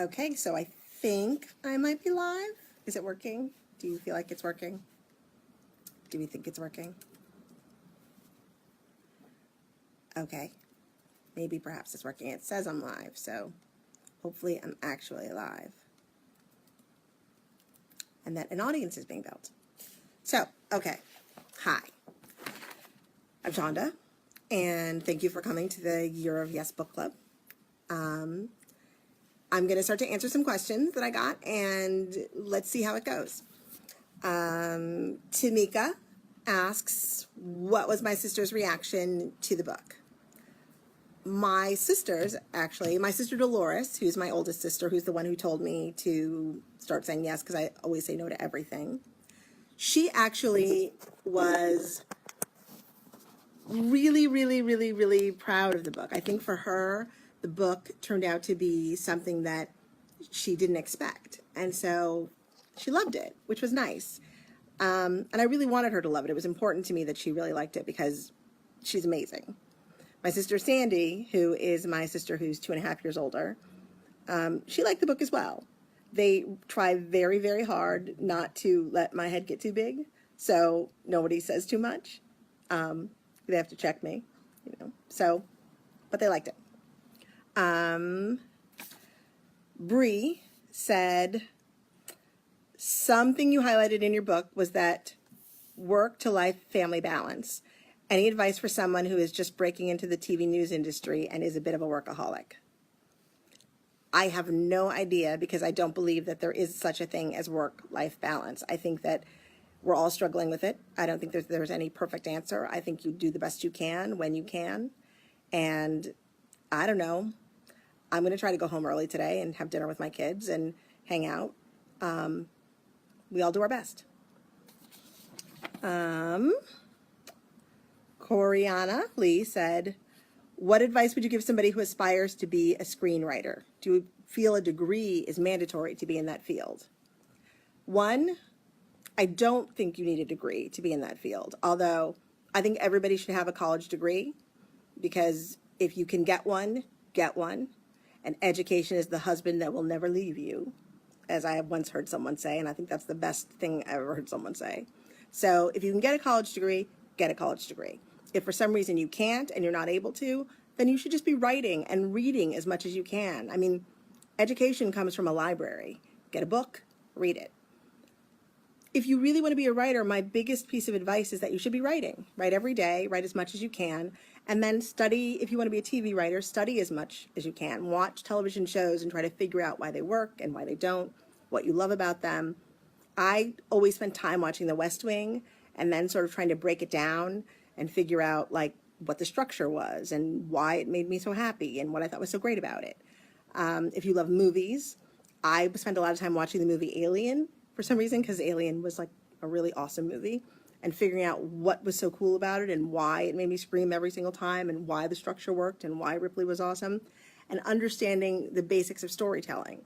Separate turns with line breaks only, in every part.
Okay, so I think I might be live. Is it working? Do you feel like it's working? Do we think it's working? Okay, maybe perhaps it's working. It says I'm live, so hopefully I'm actually live. And that an audience is being built. So, okay, hi. I'm Shonda, and thank you for coming to the Year of Yes Book Club. I'm going to start to answer some questions that I got, and let's see how it goes. Tamika asks, what was my sister's reaction to the book? My sister Dolores, who's my oldest sister, who's the one who told me to start saying yes because I always say no to everything, she actually was really proud of the book. I think for her, the book turned out to be something that she didn't expect. And so she loved it, which was nice. And I really wanted her to love it. It was important to me that she really liked it because she's amazing. My sister Sandy, who is my sister who's 2.5 years older, she liked the book as well. They try very hard not to let my head get too big, so nobody says too much. They have to check me, so, but they liked it. Bree said, something you highlighted in your book was that work to life family balance. Any advice for someone who is just breaking into the TV news industry and is a bit of a workaholic? I have no idea because I don't believe that there is such a thing as work-life balance. I think that we're all struggling with it. I don't think there's any perfect answer. I think you do the best you can when you can. And I don't know. I'm going to try to go home early today and have dinner with my kids and hang out. We all do our best. Coriana Lee said, what advice would you give somebody who aspires to be a screenwriter? Do you feel a degree is mandatory to be in that field? One, I don't think you need a degree to be in that field, although I think everybody should have a college degree because if you can get one, get one. And education is the husband that will never leave you, as I have once heard someone say, and I think that's the best thing I ever heard someone say. So if you can get a college degree, get a college degree. If for some reason you can't and you're not able to, then you should just be writing and reading as much as you can. I mean, education comes from a library. Get a book, read it. If you really want to be a writer, my biggest piece of advice is that you should be writing. Write every day, write as much as you can, and then study. If you want to be a TV writer, study as much as you can. Watch television shows and try to figure out why they work and why they don't, what you love about them. I always spent time watching The West Wing and then sort of trying to break it down and figure out like what the structure was and why it made me so happy and what I thought was so great about it. If you love movies, I spent a lot of time watching the movie Alien for some reason because Alien was like a really awesome movie, and figuring out what was so cool about it and why it made me scream every single time and why the structure worked and why Ripley was awesome, and understanding the basics of storytelling.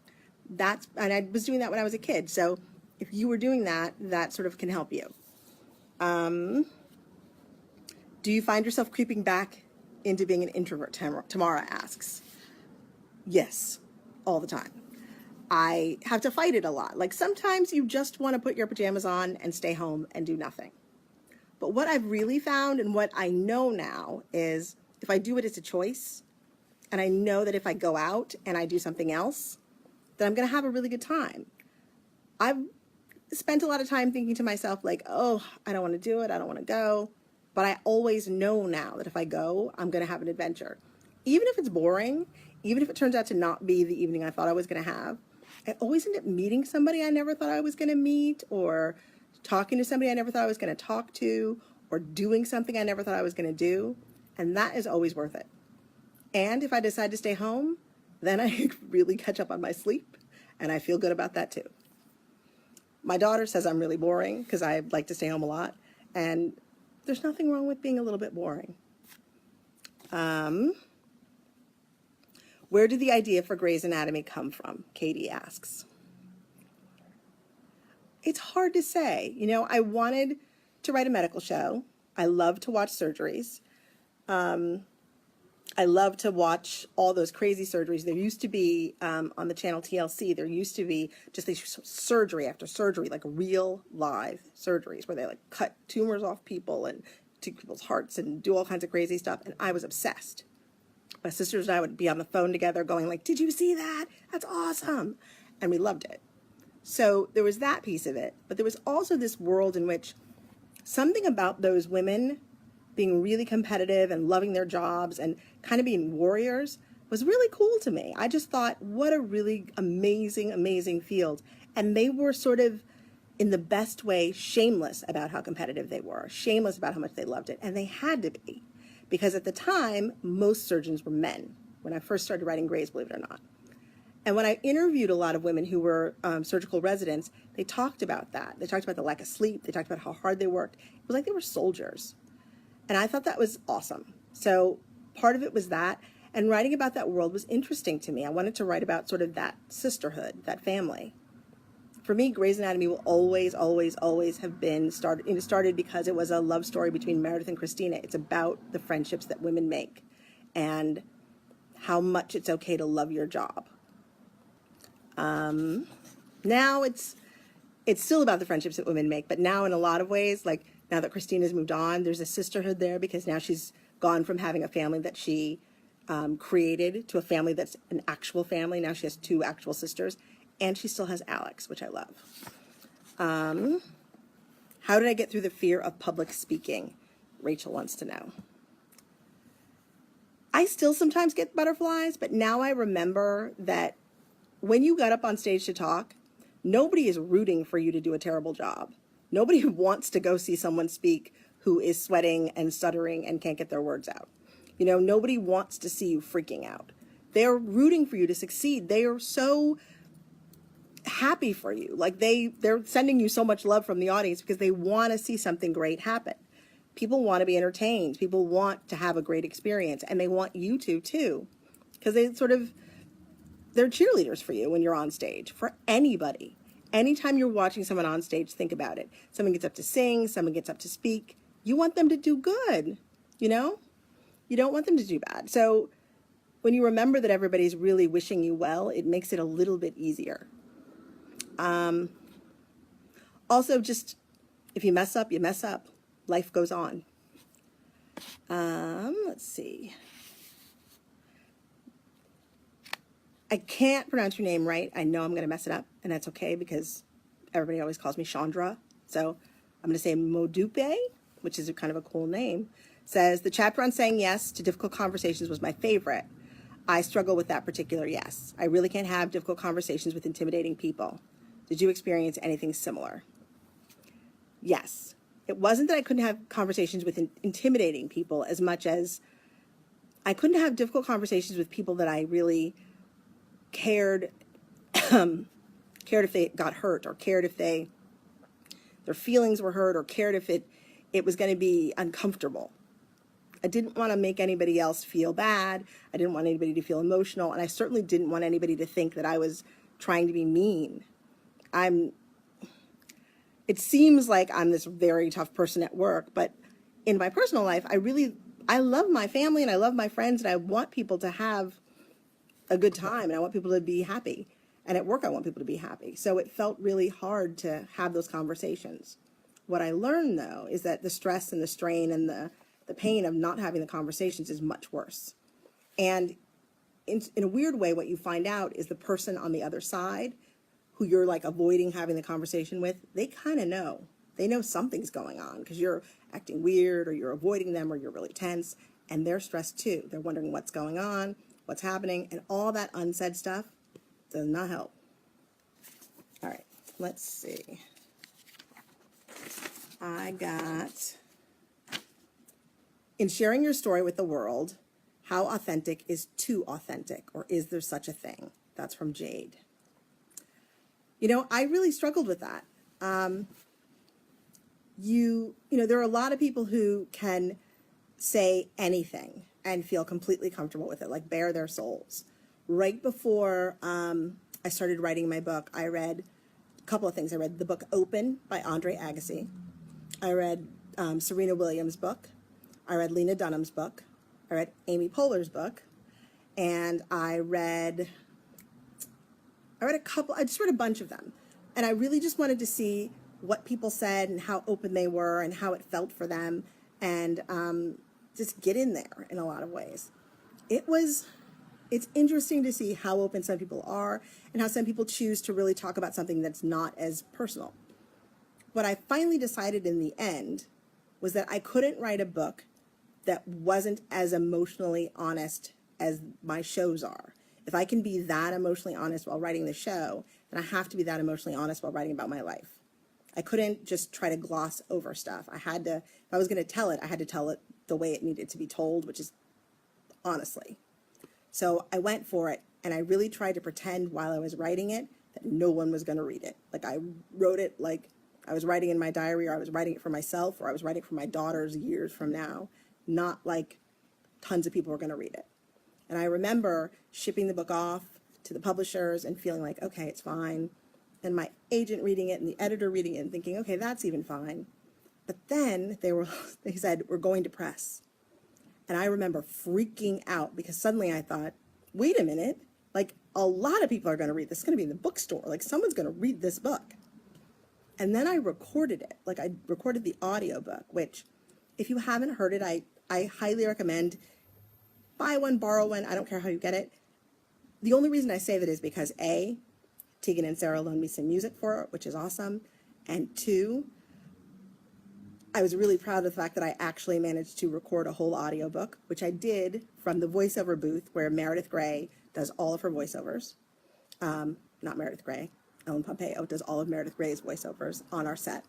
And I was doing that when I was a kid, so if you were doing that, that sort of can help you. Do you find yourself creeping back into being an introvert, Tamara asks. Yes, all the time. I have to fight it a lot. Like sometimes you just want to put your pajamas on and stay home and do nothing. But what I've really found and what I know now is if I do it as a choice, and I know that if I go out and I do something else, then I'm going to have a really good time. I've spent a lot of time thinking to myself like, oh, I don't want to do it. I don't want to go. But I always know now that if I go, I'm going to have an adventure. Even if it's boring, even if it turns out to not be the evening I thought I was going to have, I always end up meeting somebody I never thought I was going to meet, or talking to somebody I never thought I was going to talk to, or doing something I never thought I was going to do. And that is always worth it. And if I decide to stay home, then I really catch up on my sleep, and I feel good about that too. My daughter says I'm really boring because I like to stay home a lot, and there's nothing wrong with being a little bit boring. Where did the idea for Grey's Anatomy come from? Katie asks. It's hard to say. I wanted to write a medical show. I love to watch surgeries. I love to watch all those crazy surgeries. There used to be, on the channel TLC, there used to be just these surgery after surgery, like real live surgeries where they like cut tumors off people and take people's hearts and do all kinds of crazy stuff. And I was obsessed. My sisters and I would be on the phone together going like, did you see that? That's awesome. And we loved it. So there was that piece of it. But there was also this world in which something about those women being really competitive and loving their jobs and kind of being warriors was really cool to me. I just thought, what a really amazing, amazing field. And they were sort of, in the best way, shameless about how competitive they were, shameless about how much they loved it. And they had to be, because at the time, most surgeons were men, when I first started writing Grays, believe it or not. And when I interviewed a lot of women who were surgical residents, they talked about that. They talked about the lack of sleep. They talked about how hard they worked. It was like they were soldiers. And I thought that was awesome. So part of it was that. And writing about that world was interesting to me. I wanted to write about sort of that sisterhood, that family. For me, Grey's Anatomy will always, always, always have been started because it was a love story between Meredith and Christina. It's about the friendships that women make and how much it's okay to love your job. Now it's still about the friendships that women make, but now in a lot of ways, like now that Christina's moved on, there's a sisterhood there because now she's gone from having a family that she created to a family that's an actual family. Now she has 2 actual sisters, and she still has Alex, which I love. How did I get through the fear of public speaking? Rachel wants to know. I still sometimes get butterflies, but now I remember that when you got up on stage to talk, nobody is rooting for you to do a terrible job. Nobody wants to go see someone speak who is sweating and stuttering and can't get their words out. You know, nobody wants to see you freaking out. They're rooting for you to succeed. They are so happy for you. Like they're sending you so much love from the audience because they want to see something great happen. People want to be entertained. People want to have a great experience, and they want you to too, because they're cheerleaders for you when you're on stage, for anybody. Anytime you're watching someone on stage, think about it. Someone gets up to sing, someone gets up to speak. You want them to do good, you know? You don't want them to do bad. So when you remember that everybody's really wishing you well, it makes it a little bit easier. Also, just if you mess up, you mess up. Life goes on. Let's see. I can't pronounce your name right. I know I'm going to mess it up, and that's okay because everybody always calls me Chandra. So I'm going to say Modupe, which is kind of a cool name. Says, the chapter on saying yes to difficult conversations was my favorite. I struggle with that particular yes. I really can't have difficult conversations with intimidating people. Did you experience anything similar? Yes. It wasn't that I couldn't have conversations with intimidating people as much as I couldn't have difficult conversations with people that I really cared if they got hurt, or cared if their feelings were hurt, or cared if it was going to be uncomfortable. I didn't want to make anybody else feel bad. I didn't want anybody to feel emotional, and I certainly didn't want anybody to think that I was trying to be mean. It seems like I'm this very tough person at work, but in my personal life, I love my family and I love my friends, and I want people to have a good time, and I want people to be happy. And at work, I want people to be happy. So it felt really hard to have those conversations. What I learned, though, is that the stress and the strain and the pain of not having the conversations is much worse. And in a weird way, what you find out is the person on the other side who you're like avoiding having the conversation with, they kind of know. They know something's going on because you're acting weird, or you're avoiding them, or you're really tense, and they're stressed too. They're wondering what's going on, what's happening, and all that unsaid stuff does not help. All right, let's see. I got, in sharing your story with the world, how authentic is too authentic, or is there such a thing? That's from Jade. You know, I really struggled with that. There are a lot of people who can say anything and feel completely comfortable with it, like bare their souls. Right before I started writing my book, I read a couple of things. I read the book Open by Andre Agassi. I read Serena Williams' book. I read Lena Dunham's book. I read Amy Poehler's book, and I just read a bunch of them. And I really just wanted to see what people said and how open they were and how it felt for them, and just get in there in a lot of ways. It's interesting to see how open some people are and how some people choose to really talk about something that's not as personal. What I finally decided in the end was that I couldn't write a book that wasn't as emotionally honest as my shows are. If I can be that emotionally honest while writing the show, then I have to be that emotionally honest while writing about my life. I couldn't just try to gloss over stuff. If I was going to tell it, I had to tell it the way it needed to be told, which is honestly. So I went for it, and I really tried to pretend while I was writing it that no one was going to read it. Like, I wrote it like I was writing in my diary, or I was writing it for myself, or I was writing it for my daughters years from now, not like tons of people were going to read it. And I remember shipping the book off to the publishers and feeling like, okay, it's fine. And my agent reading it and the editor reading it and thinking, okay, that's even fine. But then they said, we're going to press. And I remember freaking out because suddenly I thought, wait a minute, like a lot of people are going to read this. It's going to be in the bookstore. Like someone's going to read this book. And then I recorded it. Like I recorded the audiobook, which if you haven't heard it, I highly recommend. Buy one, borrow one. I don't care how you get it. The only reason I say that is because A, Tegan and Sarah loaned me some music for it, which is awesome. And two, I was really proud of the fact that I actually managed to record a whole audiobook, which I did from the voiceover booth where Meredith Grey does all of her voiceovers. Not Meredith Grey, Ellen Pompeo does all of Meredith Grey's voiceovers on our set.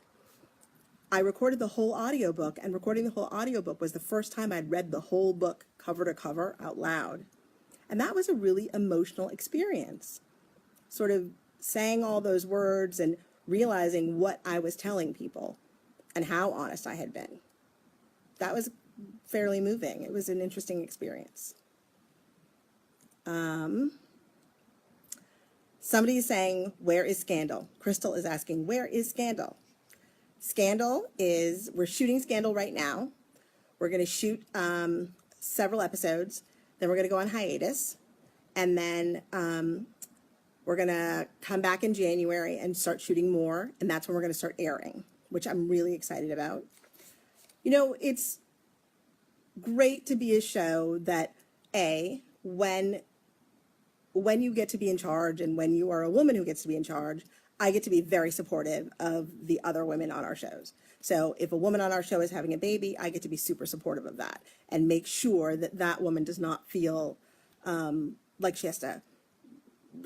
I recorded the whole audiobook, and recording the whole audiobook was the first time I'd read the whole book cover to cover out loud. And that was a really emotional experience. Sort of saying all those words and realizing what I was telling people and how honest I had been. That was fairly moving. It was an interesting experience. Somebody is saying, where is Scandal? Crystal is asking, where is Scandal? We're shooting Scandal right now. We're going to shoot several episodes. Then we're going to go on hiatus. And then we're going to come back in January and start shooting more. And that's when we're going to start airing, which I'm really excited about. You know, it's great to be a show that, when you get to be in charge and when you are a woman who gets to be in charge, I get to be very supportive of the other women on our shows. So if a woman on our show is having a baby, I get to be super supportive of that and make sure that that woman does not feel like she has to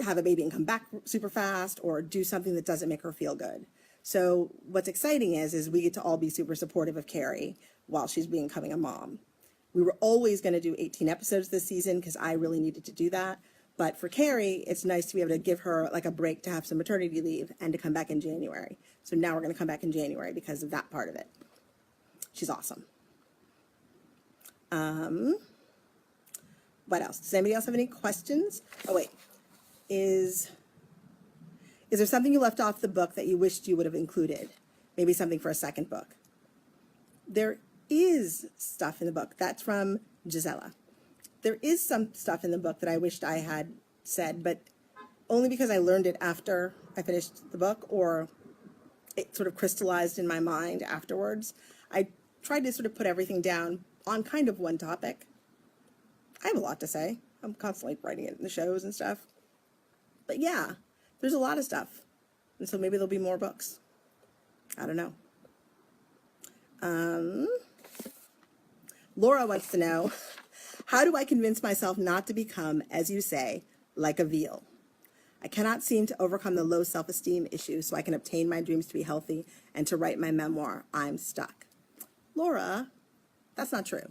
have a baby and come back super fast or do something that doesn't make her feel good. So what's exciting is we get to all be super supportive of Carrie while she's becoming a mom. We were always going to do 18 episodes this season because I really needed to do that. But for Carrie, it's nice to be able to give her like a break to have some maternity leave and to come back in January. So now we're going to come back in January because of that part of it. She's awesome. What else? Does anybody else have any questions? Oh, wait. Is there something you left off the book that you wished you would have included? Maybe something for a second book. There is stuff in the book. That's from Gisela. There is some stuff in the book that I wished I had said, but only because I learned it after I finished the book, or it sort of crystallized in my mind afterwards. I tried to sort of put everything down on kind of one topic. I have a lot to say. I'm constantly writing it in the shows and stuff. But yeah, there's a lot of stuff. And so maybe there'll be more books. I don't know. Laura wants to know, how do I convince myself not to become, as you say, like a veal? I cannot seem to overcome the low self-esteem issue so I can obtain my dreams to be healthy and to write my memoir. I'm stuck. Laura, that's not true.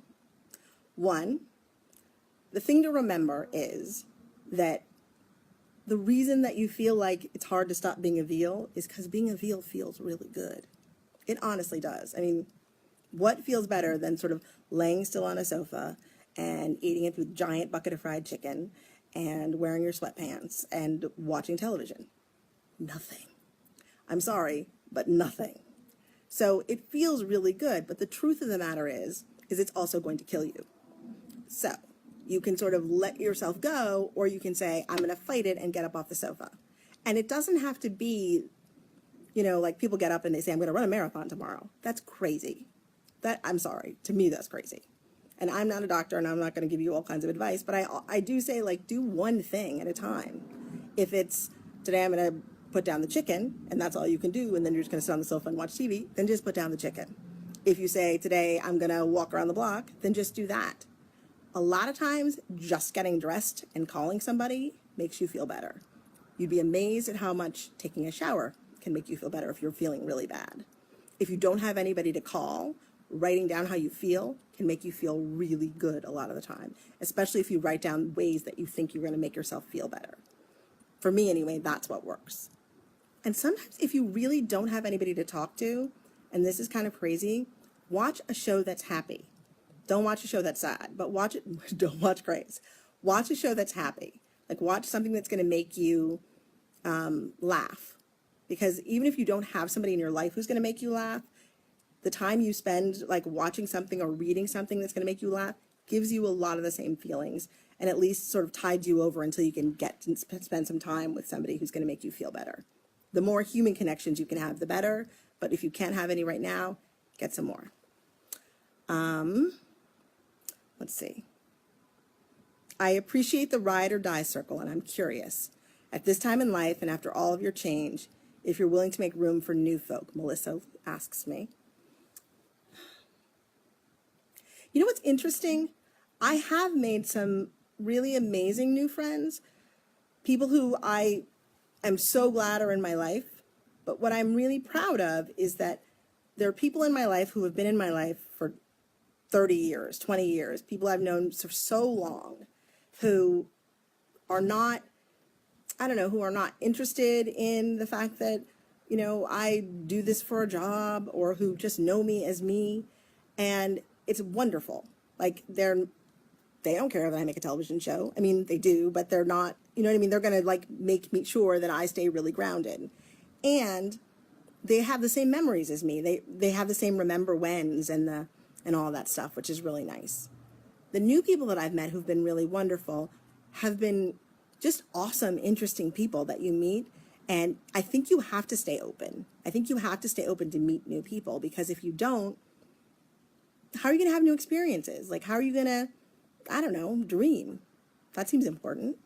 One, the thing to remember is that the reason that you feel like it's hard to stop being a veal is because being a veal feels really good. It honestly does. I mean, what feels better than sort of laying still on a sofa and eating a giant bucket of fried chicken and wearing your sweatpants and watching television? Nothing. I'm sorry, but nothing. So it feels really good, but the truth of the matter is it's also going to kill you. So you can sort of let yourself go, or you can say, I'm going to fight it and get up off the sofa. And it doesn't have to be, like people get up and they say, I'm going to run a marathon tomorrow. That's crazy. I'm sorry. To me, that's crazy. And I'm not a doctor and I'm not going to give you all kinds of advice, but I do say, like, do one thing at a time. If it's today I'm going to put down the chicken and that's all you can do, and then you're just going to sit on the sofa and watch TV, then just put down the chicken. If you say today I'm going to walk around the block, then just do that. A lot of times just getting dressed and calling somebody makes you feel better. You'd be amazed at how much taking a shower can make you feel better if you're feeling really bad. If you don't have anybody to call, writing down how you feel can make you feel really good a lot of the time, especially if you write down ways that you think you're going to make yourself feel better. For me anyway, that's what works. And sometimes if you really don't have anybody to talk to, and this is kind of crazy, watch a show that's happy. Don't watch a show that's sad, but don't watch Grace. Watch a show that's happy. Like, watch something that's going to make you laugh. Because even if you don't have somebody in your life who's going to make you laugh, the time you spend like watching something or reading something that's going to make you laugh gives you a lot of the same feelings, and at least sort of tides you over until you can get to spend some time with somebody who's going to make you feel better. The more human connections you can have, the better. But if you can't have any right now, get some more. Let's see. I appreciate the ride or die circle, and I'm curious. At this time in life and after all of your change, if you're willing to make room for new folk, Melissa asks me. You know what's interesting? I have made some really amazing new friends, people who I am so glad are in my life. But what I'm really proud of is that there are people in my life who have been in my life for 30 years, 20 years, people I've known for so long, who are not, who are not interested in the fact that, I do this for a job, or who just know me as me. And it's wonderful. Like, they don't care that I make a television show. I mean, they do, but they're not, they're going to like make me sure that I stay really grounded. And they have the same memories as me. They have the same remember whens and all that stuff, which is really nice. The new people that I've met who've been really wonderful have been just awesome, interesting people that you meet. And I think you have to stay open. I think you have to stay open to meet new people, because if you don't, how are you going to have new experiences? Like, how are you going to, dream? That seems important.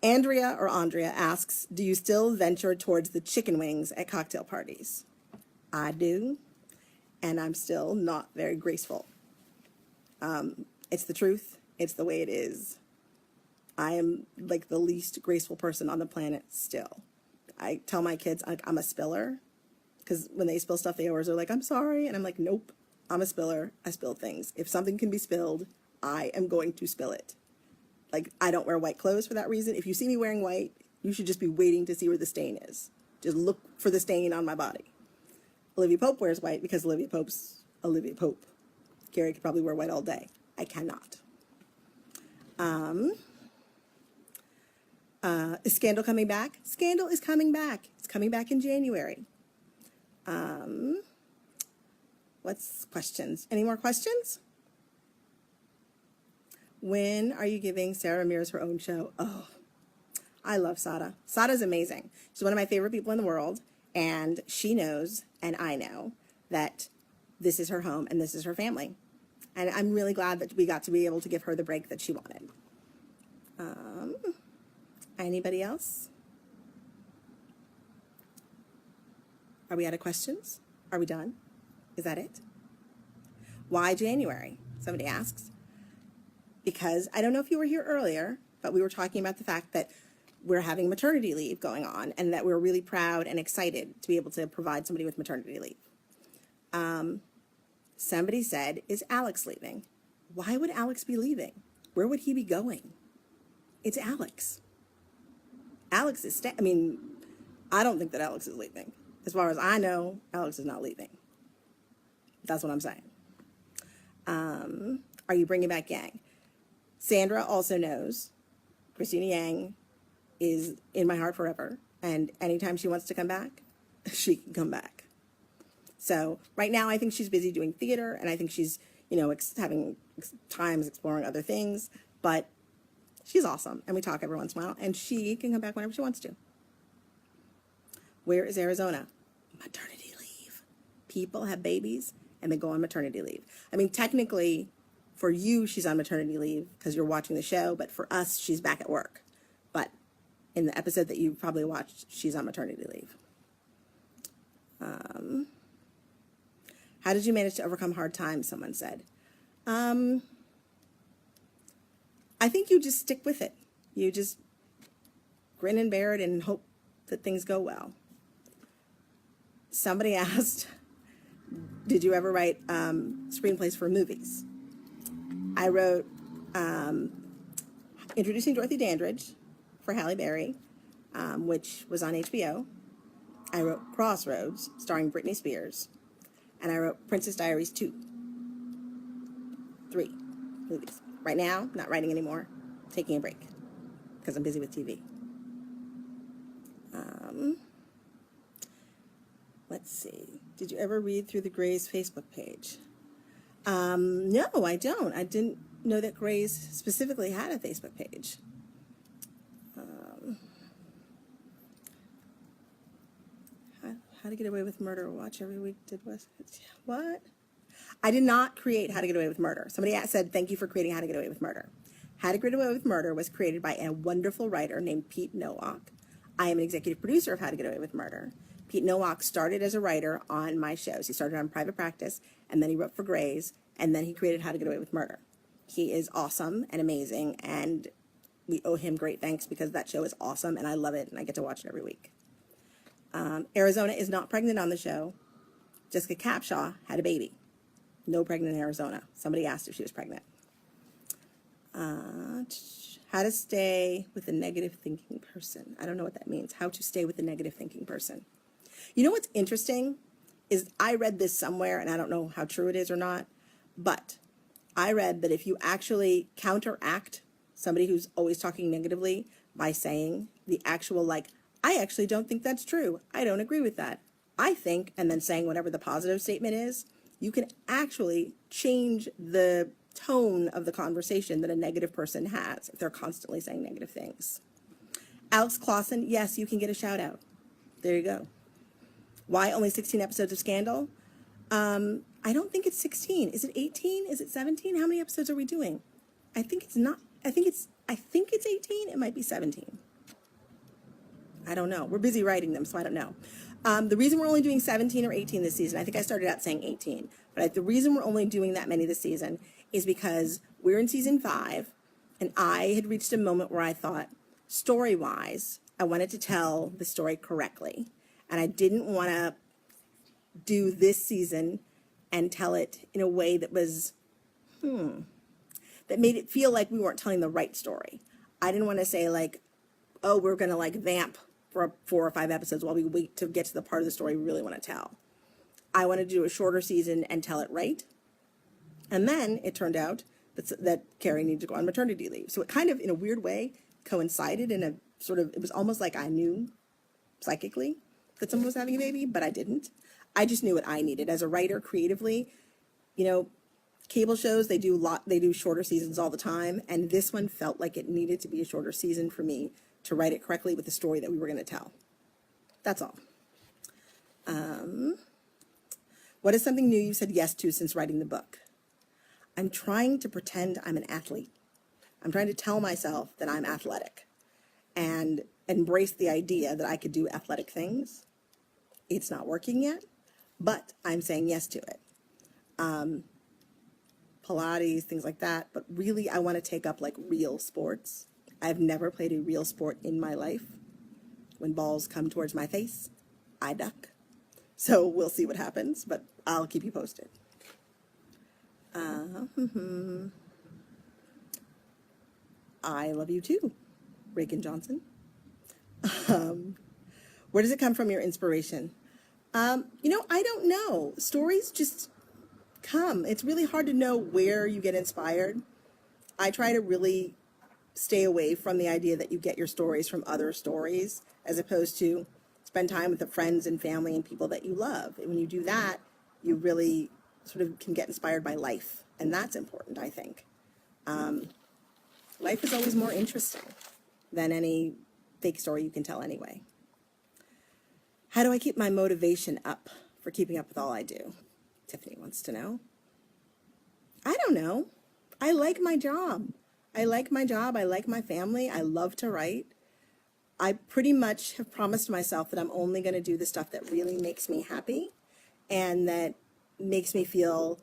Andrea asks, do you still venture towards the chicken wings at cocktail parties? I do, and I'm still not very graceful. It's the truth. It's the way it is. I am like the least graceful person on the planet still. I tell my kids I'm a spiller, because when they spill stuff, they always are like, I'm sorry. And I'm like, nope, I'm a spiller. I spill things. If something can be spilled, I am going to spill it. Like, I don't wear white clothes for that reason. If you see me wearing white, you should just be waiting to see where the stain is. Just look for the stain on my body. Olivia Pope wears white because Olivia Pope's Olivia Pope. Gary could probably wear white all day. I cannot. Is Scandal coming back? Scandal is coming back. It's coming back in January. What's questions? Any more questions? When are you giving Sarah Ramirez her own show? Oh, I love Sada. Sada's amazing. She's one of my favorite people in the world, and she knows, and I know, that this is her home and this is her family. And I'm really glad that we got to be able to give her the break that she wanted. Anybody else? Are we out of questions? Are we done? Is that it? Why January? Somebody asks. Because I don't know if you were here earlier, but we were talking about the fact that we're having maternity leave going on, and that we're really proud and excited to be able to provide somebody with maternity leave. Somebody said, is Alex leaving? Why would Alex be leaving? Where would he be going? It's Alex. Alex is I don't think that Alex is leaving. As far as I know, Alex is not leaving. That's what I'm saying. Are you bringing back Yang? Sandra also knows Christina Yang is in my heart forever. And anytime she wants to come back, she can come back. So right now, I think she's busy doing theater, and I think she's, having times exploring other things, but she's awesome, and we talk every once in a while, and she can come back whenever she wants to. Where is Arizona? Maternity leave. People have babies, and they go on maternity leave. I mean, technically, for you, she's on maternity leave because you're watching the show, but for us, she's back at work. But in the episode that you probably watched, she's on maternity leave. How did you manage to overcome hard times, someone said. I think you just stick with it. You just grin and bear it and hope that things go well. Somebody asked, did you ever write screenplays for movies? I wrote Introducing Dorothy Dandridge for Halle Berry, which was on HBO. I wrote Crossroads, starring Britney Spears. And I wrote Princess Diaries 2. 3 movies. Right now, not writing anymore. Taking a break because I'm busy with TV. Let's see. Did you ever read through the Grey's Facebook page? No, I don't. I didn't know that Grey's specifically had a Facebook page. How to Get Away with Murder. Watch every week. What? I did not create How to Get Away with Murder. Somebody said, thank you for creating How to Get Away with Murder. How to Get Away with Murder was created by a wonderful writer named Pete Nowak. I am an executive producer of How to Get Away with Murder. Pete Nowak started as a writer on my shows. He started on Private Practice, and then he wrote for Grey's, and then he created How to Get Away with Murder. He is awesome and amazing, and we owe him great thanks because that show is awesome, and I love it, and I get to watch it every week. Arizona is not pregnant on the show. Jessica Capshaw had a baby. No pregnant in Arizona. Somebody asked if she was pregnant. How to stay with a negative thinking person. I don't know what that means. How to stay with a negative thinking person. You know what's interesting is I read this somewhere, and I don't know how true it is or not, but I read that if you actually counteract somebody who's always talking negatively by saying the actual, I actually don't think that's true. I don't agree with that. I think, and then saying whatever the positive statement is, you can actually change the tone of the conversation that a negative person has if they're constantly saying negative things. Alex Clausen, yes, you can get a shout out. There you go. Why only 16 episodes of Scandal? I don't think it's 16. Is it 18? Is it 17? How many episodes are we doing? I think it's not. I think it's 18. It might be 17. I don't know. We're busy writing them, so I don't know. The reason we're only doing 17 or 18 this season, I think I started out saying 18, but the reason we're only doing that many this season is because we're in season 5, and I had reached a moment where I thought, story-wise, I wanted to tell the story correctly, and I didn't want to do this season and tell it in a way that was, that made it feel like we weren't telling the right story. I didn't want to say oh, we're going to vamp for 4 or 5 episodes while we wait to get to the part of the story we really want to tell. I wanted to do a shorter season and tell it right. And then it turned out that Carrie needed to go on maternity leave. So it kind of, in a weird way, coincided in a sort of, it was almost like I knew psychically that someone was having a baby, but I didn't. I just knew what I needed. As a writer, creatively, cable shows, they do shorter seasons all the time. And this one felt like it needed to be a shorter season for me to write it correctly with the story that we were going to tell. That's all. What is something new you said yes to since writing the book? I'm trying to pretend I'm an athlete. I'm trying to tell myself that I'm athletic and embrace the idea that I could do athletic things. It's not working yet, but I'm saying yes to it. Pilates, things like that. But really, I want to take up real sports. I've never played a real sport in my life. When balls come towards my face, I duck. So we'll see what happens, but I'll keep you posted. I love you too, Reagan Johnson. Where does it come from, your inspiration? I don't know. Stories just come. It's really hard to know where you get inspired. I try to really stay away from the idea that you get your stories from other stories, as opposed to spend time with the friends and family and people that you love. And when you do that, you really sort of can get inspired by life. And that's important, I think. Life is always more interesting than any fake story you can tell anyway. How do I keep my motivation up for keeping up with all I do? Tiffany wants to know. I don't know. I like my job. I like my job. I like my family. I love to write. I pretty much have promised myself that I'm only going to do the stuff that really makes me happy and that makes me feel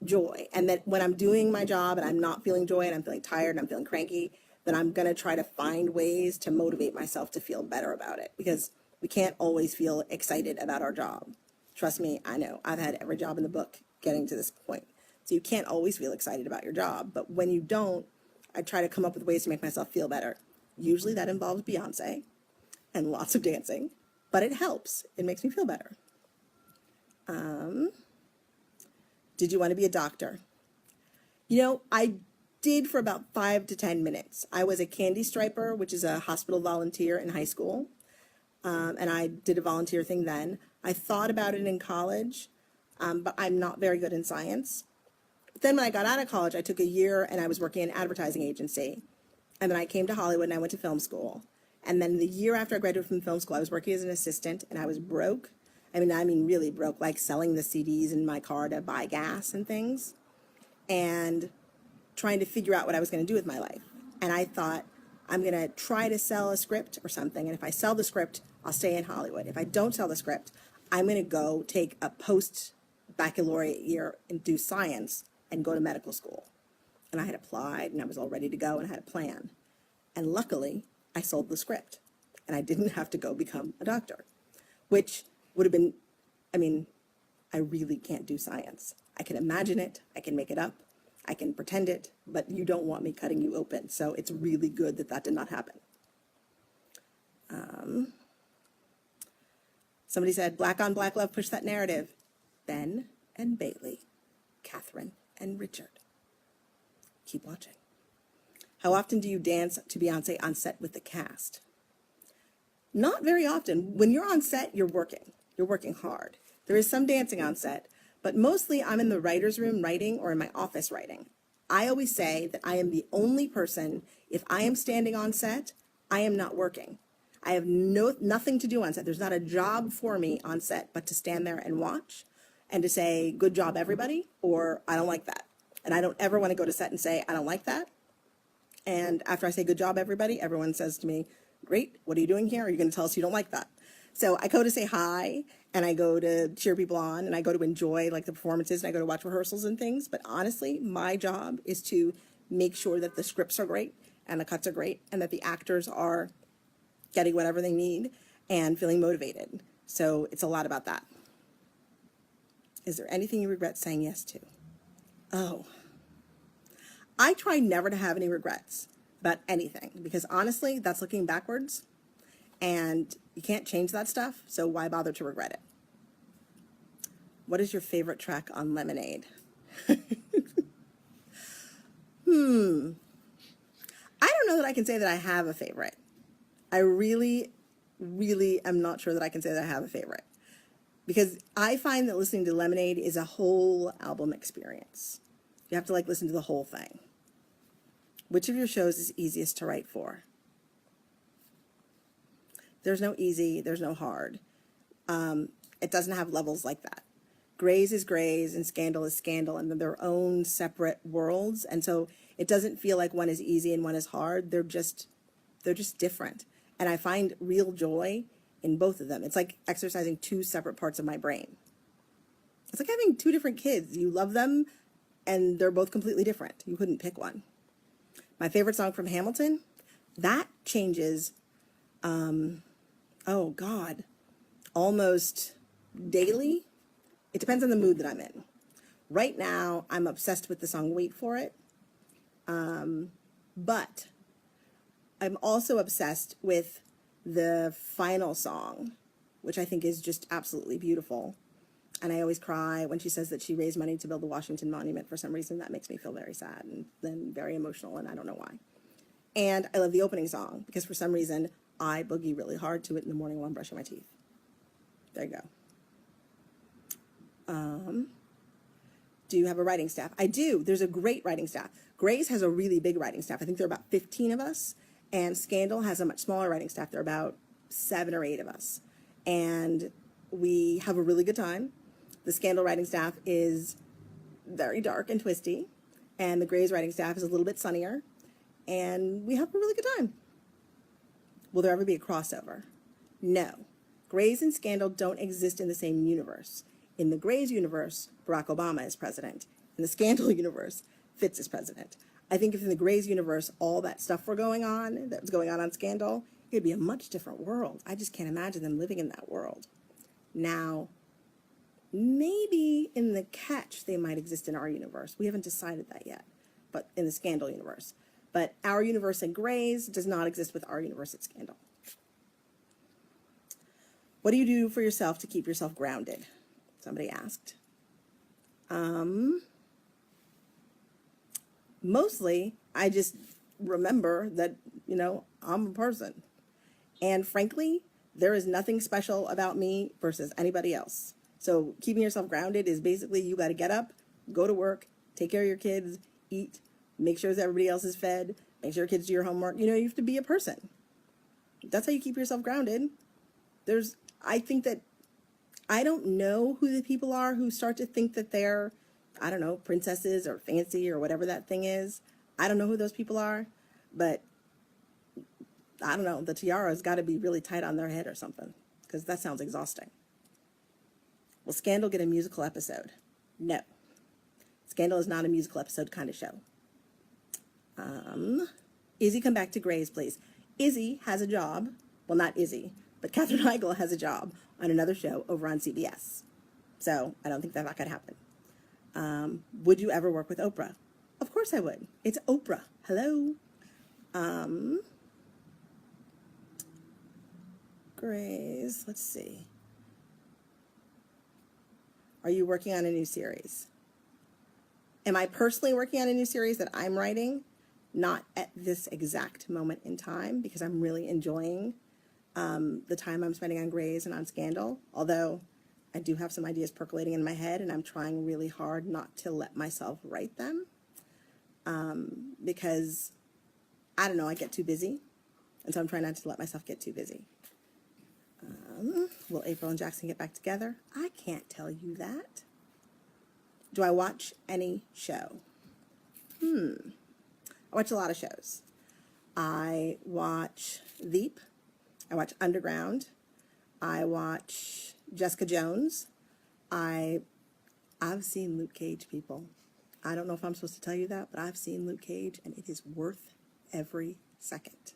joy. And that when I'm doing my job and I'm not feeling joy and I'm feeling tired and I'm feeling cranky, then I'm going to try to find ways to motivate myself to feel better about it, because we can't always feel excited about our job. Trust me, I know. I've had every job in the book getting to this point. So you can't always feel excited about your job. But when you don't, I try to come up with ways to make myself feel better. Usually that involves Beyonce and lots of dancing, but it helps. It makes me feel better. Did you want to be a doctor? You know, I did for about 5 to 10 minutes. I was a candy striper, which is a hospital volunteer in high school. And I did a volunteer thing then. I thought about it in college, but I'm not very good in science. But then when I got out of college, I took a year and I was working in an advertising agency. And then I came to Hollywood and I went to film school. And then the year after I graduated from film school, I was working as an assistant and I was broke. I mean really broke, like selling the CDs in my car to buy gas and things, and trying to figure out what I was going to do with my life. And I thought, I'm going to try to sell a script or something. And if I sell the script, I'll stay in Hollywood. If I don't sell the script, I'm going to go take a post-baccalaureate year and do science and go to medical school. And I had applied and I was all ready to go and I had a plan. And luckily, I sold the script and I didn't have to go become a doctor, which would have been, I really can't do science. I can imagine it, I can make it up, I can pretend it, but you don't want me cutting you open. So it's really good that that did not happen. Somebody said, black on black love, push that narrative. Ben and Bailey, Catherine and Richard. Keep watching. How often do you dance to Beyonce on set with the cast? Not very often. When you're on set, you're working. You're working hard. There is some dancing on set, but mostly I'm in the writer's room writing or in my office writing. I always say that I am the only person, if I am standing on set, I am not working. I have nothing to do on set. There's not a job for me on set but to stand there and watch and to say, good job, everybody, or I don't like that. And I don't ever want to go to set and say, I don't like that. And after I say, good job, everybody, everyone says to me, great, what are you doing here? Are you going to tell us you don't like that? So I go to say hi, and I go to cheer people on, and I go to enjoy like the performances, and I go to watch rehearsals and things. But honestly, my job is to make sure that the scripts are great, and the cuts are great, and that the actors are getting whatever they need and feeling motivated. So it's a lot about that. Is there anything you regret saying yes to? Oh, I try never to have any regrets about anything, because honestly, that's looking backwards. And you can't change that stuff, so why bother to regret it? What is your favorite track on Lemonade? I don't know that I can say that I have a favorite. I really am not sure that I can say that I have a favorite. Because I find that listening to Lemonade is a whole album experience. You have to listen to the whole thing. Which of your shows is easiest to write for? There's no easy, there's no hard. It doesn't have levels like that. Grey's is Grey's and Scandal is Scandal, and they're their own separate worlds. And so it doesn't feel like one is easy and one is hard. They're just different. And I find real joy in both of them. It's like exercising two separate parts of my brain. It's like having two different kids. You love them and they're both completely different. You couldn't pick one. My favorite song from Hamilton, that changes, almost daily. It depends on the mood that I'm in. Right now, I'm obsessed with the song Wait For It. But I'm also obsessed with the final song, which I think is just absolutely beautiful. And I always cry when she says that she raised money to build the Washington Monument. For some reason, that makes me feel very sad and then very emotional, and I don't know why. And I love the opening song because for some reason, I boogie really hard to it in the morning while I'm brushing my teeth. There you go. Do you have a writing staff? I do. There's a great writing staff. Grey's has a really big writing staff. I think there are about 15 of us. And Scandal has a much smaller writing staff. There are about 7 or 8 of us. And we have a really good time. The Scandal writing staff is very dark and twisty. And the Grey's writing staff is a little bit sunnier. And we have a really good time. Will there ever be a crossover? No. Grey's and Scandal don't exist in the same universe. In the Grey's universe, Barack Obama is president. In the Scandal universe, Fitz is president. I think if in the Grey's universe all that stuff that was going on Scandal, it'd be a much different world. I just can't imagine them living in that world. Now, maybe in the Catch they might exist in our universe. We haven't decided that yet, but in the Scandal universe. But our universe at Grey's does not exist with our universe at Scandal. What do you do for yourself to keep yourself grounded? Somebody asked. Mostly, I just remember that, I'm a person. And frankly, there is nothing special about me versus anybody else. So keeping yourself grounded is basically you got to get up, go to work, take care of your kids, eat, make sure that everybody else is fed, make sure your kids do your homework. You have to be a person. That's how you keep yourself grounded. I think that I don't know who the people are who start to think that they're, I don't know, princesses or fancy or whatever that thing is. I don't know who those people are, but I don't know. The tiara's got to be really tight on their head or something, because that sounds exhausting. Will Scandal get a musical episode? No. Scandal is not a musical episode kind of show. Izzy, come back to Grey's, please. Izzy has a job. Well, not Izzy, but Katherine Heigl has a job on another show over on CBS. So I don't think that could happen. Would you ever work with Oprah? Of course I would. It's Oprah. Hello. Grey's, let's see. Are you working on a new series? Am I personally working on a new series that I'm writing? Not at this exact moment in time, because I'm really enjoying the time I'm spending on Grey's and on Scandal, although I do have some ideas percolating in my head, and I'm trying really hard not to let myself write them, because, I don't know, I get too busy, and so I'm trying not to let myself get too busy. Will April and Jackson get back together? I can't tell you that. Do I watch any show? I watch a lot of shows. I watch Veep. I watch Underground. I watch Jessica Jones. I've seen Luke Cage, people. I don't know if I'm supposed to tell you that, but I've seen Luke Cage, and it is worth every second.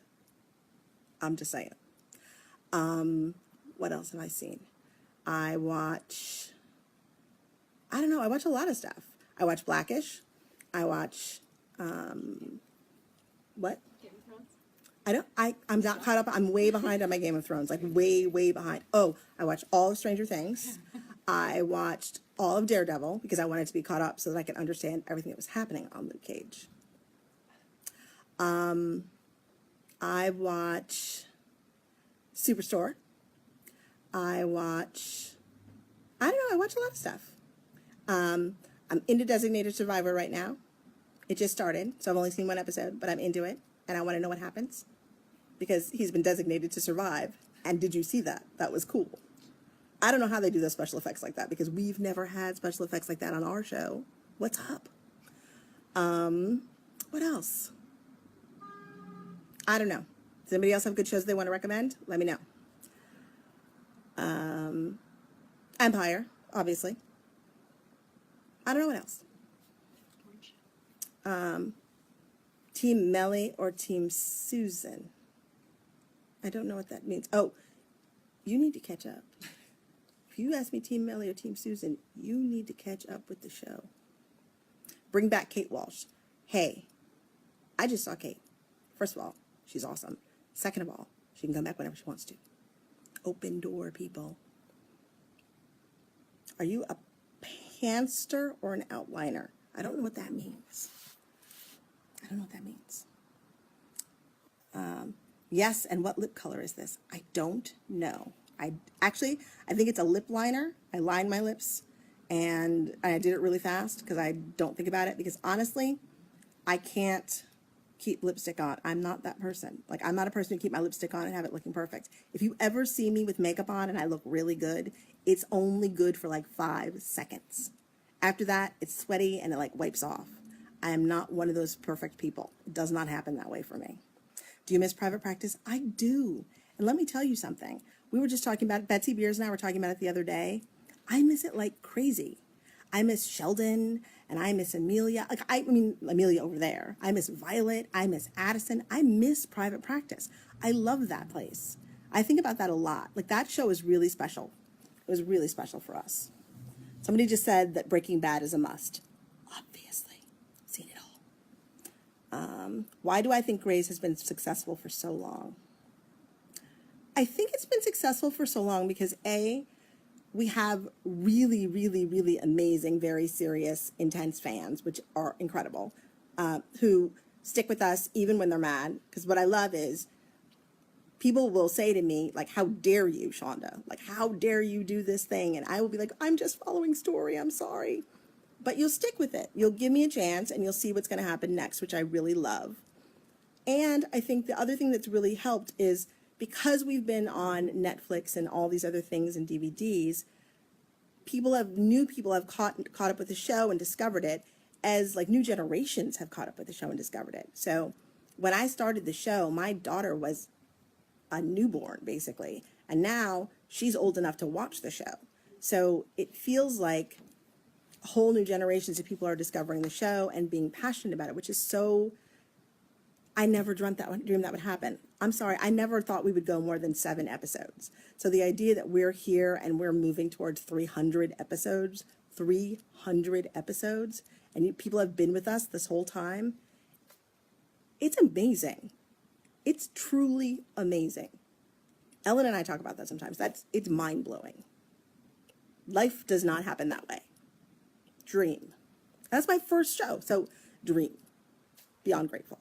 I'm just saying. What else have I seen? I watch a lot of stuff. I watch Blackish. I watch, what?
Game of Thrones?
I'm not caught up. I'm way behind on my Game of Thrones, like way, way behind. Oh, I watched all of Stranger Things. I watched all of Daredevil because I wanted to be caught up so that I could understand everything that was happening on Luke Cage. I watch Superstore. I watch a lot of stuff. I'm into Designated Survivor right now. It just started, so I've only seen one episode, but I'm into it, and I want to know what happens, because he's been designated to survive, and did you see that? That was cool. I don't know how they do those special effects like that, because we've never had special effects like that on our show. What's up? What else? I don't know. Does anybody else have good shows they want to recommend? Let me know. Empire, obviously. I don't know what else. Team Melly or Team Susan? I don't know what that means. Oh, you need to catch up. If you ask me Team Melly or Team Susan, you need to catch up with the show. Bring back Kate Walsh. Hey, I just saw Kate. First of all, she's awesome. Second of all, she can come back whenever she wants to. Open door, people. Are you a pantster or an outliner? I don't know what that means. Yes, and what lip color is this? I don't know. I think it's a lip liner. I line my lips, And I did it really fast because I don't think about it, because honestly, I can't keep lipstick on. I'm not that person. Like, I'm not a person who keep my lipstick on and have it looking perfect. If you ever see me with makeup on and I look really good, it's only good for like 5 seconds. After that, it's sweaty and it like wipes off. I am not one of those perfect people. It does not happen that way for me. Do you miss private practice? I do. And let me tell you something. We were just talking about it. Betsy Beers and I were talking about it the other day. I miss it like crazy. I miss Sheldon and I miss Amelia. Like, I mean, Amelia over there. I miss Violet. I miss Addison. I miss private practice. I love that place. I think about that a lot. Like, that show is really special. It was really special for us. Somebody just said that Breaking Bad is a must. Obviously. Seen it all. Why do I think Grey's has been successful for so long? I think it's been successful for so long because A, we have really, really, really amazing, very serious, intense fans, which are incredible, who stick with us even when they're mad. Because what I love is people will say to me, like, how dare you, Shonda? Like, how dare you do this thing? And I will be like, I'm just following story. I'm sorry. But you'll stick with it. You'll give me a chance and you'll see what's going to happen next, which I really love. And I think the other thing that's really helped is because we've been on Netflix and all these other things and DVDs, new people have caught up with the show and discovered it, as like new generations have caught up with the show and discovered it. So when I started the show, my daughter was a newborn basically, and now she's old enough to watch the show. So it feels like whole new generations of people are discovering the show and being passionate about it, which is so, I never dreamed that would happen. I'm sorry, I never thought we would go more than 7 episodes. So the idea that we're here and we're moving towards 300 episodes, and people have been with us this whole time, it's amazing. It's truly amazing. Ellen and I talk about that sometimes. It's mind-blowing. Life does not happen that way. Dream. That's my first show, so dream. Beyond grateful.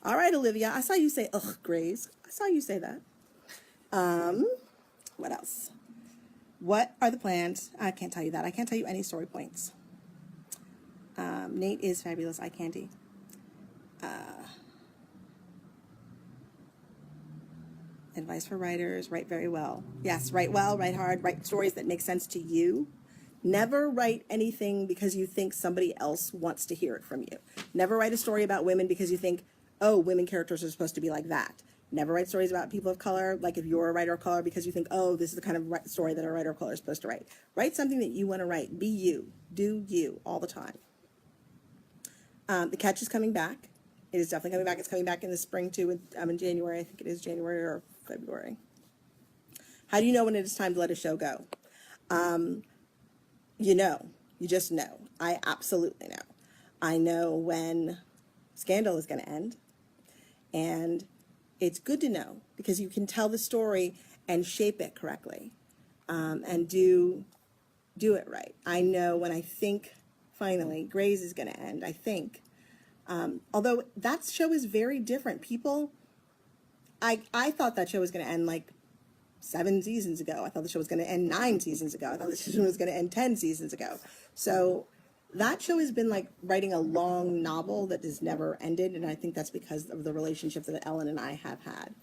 All right, Olivia, I saw you say, ugh, Grace. I saw you say that. What else? What are the plans? I can't tell you that. I can't tell you any story points. Nate is fabulous. Eye candy. Advice for writers: write very well. Yes, write well, write hard, write stories that make sense to you. Never write anything because you think somebody else wants to hear it from you. Never write a story about women because you think, oh, women characters are supposed to be like that. Never write stories about people of color, like if you're a writer of color, because you think, oh, this is the kind of story that a writer of color is supposed to write. Write something that you want to write. Be you. Do you all the time. The Catch is coming back. It is definitely coming back. It's coming back in the spring too. In January. I think it is January or February. How do you know when it is time to let a show go? You know. You just know. I absolutely know. I know when Scandal is going to end. And it's good to know because you can tell the story and shape it correctly, and do it right. I know when I think finally Grey's is going to end, I think. Although that show is very different. I thought that show was going to end like 7 seasons ago. I thought the show was going to end 9 seasons ago. I thought the show was going to end 10 seasons ago. So that show has been like writing a long novel that has never ended, and I think that's because of the relationship that Ellen and I have had.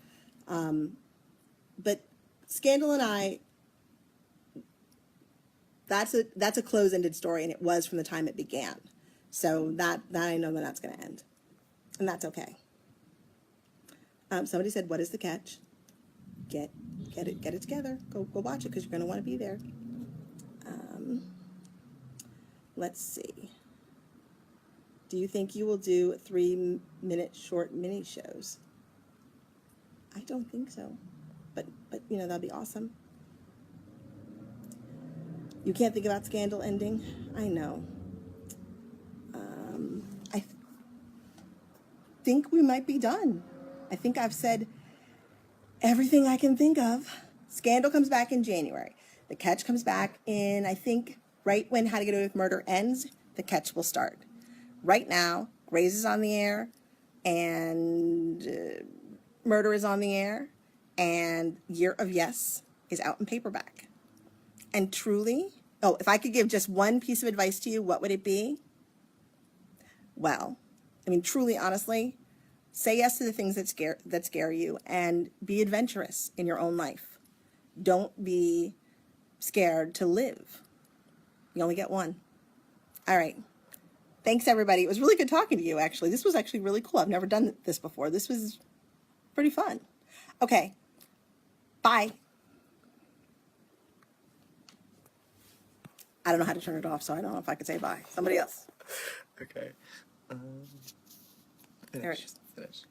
But Scandal and I, that's a close-ended story, and it was from the time it began. So that I know that's going to end, and that's okay. Somebody said, "What is the catch?" Get it together. Go watch it because you're going to want to be there. Let's see. Do you think you will do 3-minute short mini shows? I don't think so, but you know, that'd be awesome. You can't think about Scandal ending. I know. I think we might be done. I think I've said everything I can think of. Scandal comes back in January. The Catch comes back in, I think, right when How to Get Away with Murder ends, The Catch will start. Right now, Grey's is on the air, and Murder is on the air, and Year of Yes is out in paperback. and truly, oh, if I could give just one piece of advice to you, what would it be? Well, I mean, truly, honestly, say yes to the things that scare you and be adventurous in your own life. Don't be scared to live. You only get one. All right. Thanks, everybody. It was really good talking to you, actually. This was actually really cool. I've never done this before. This was pretty fun. Okay. Bye. I don't know how to turn it off, so I don't know if I could say bye. Somebody else.
Okay.
There it is.
Finish.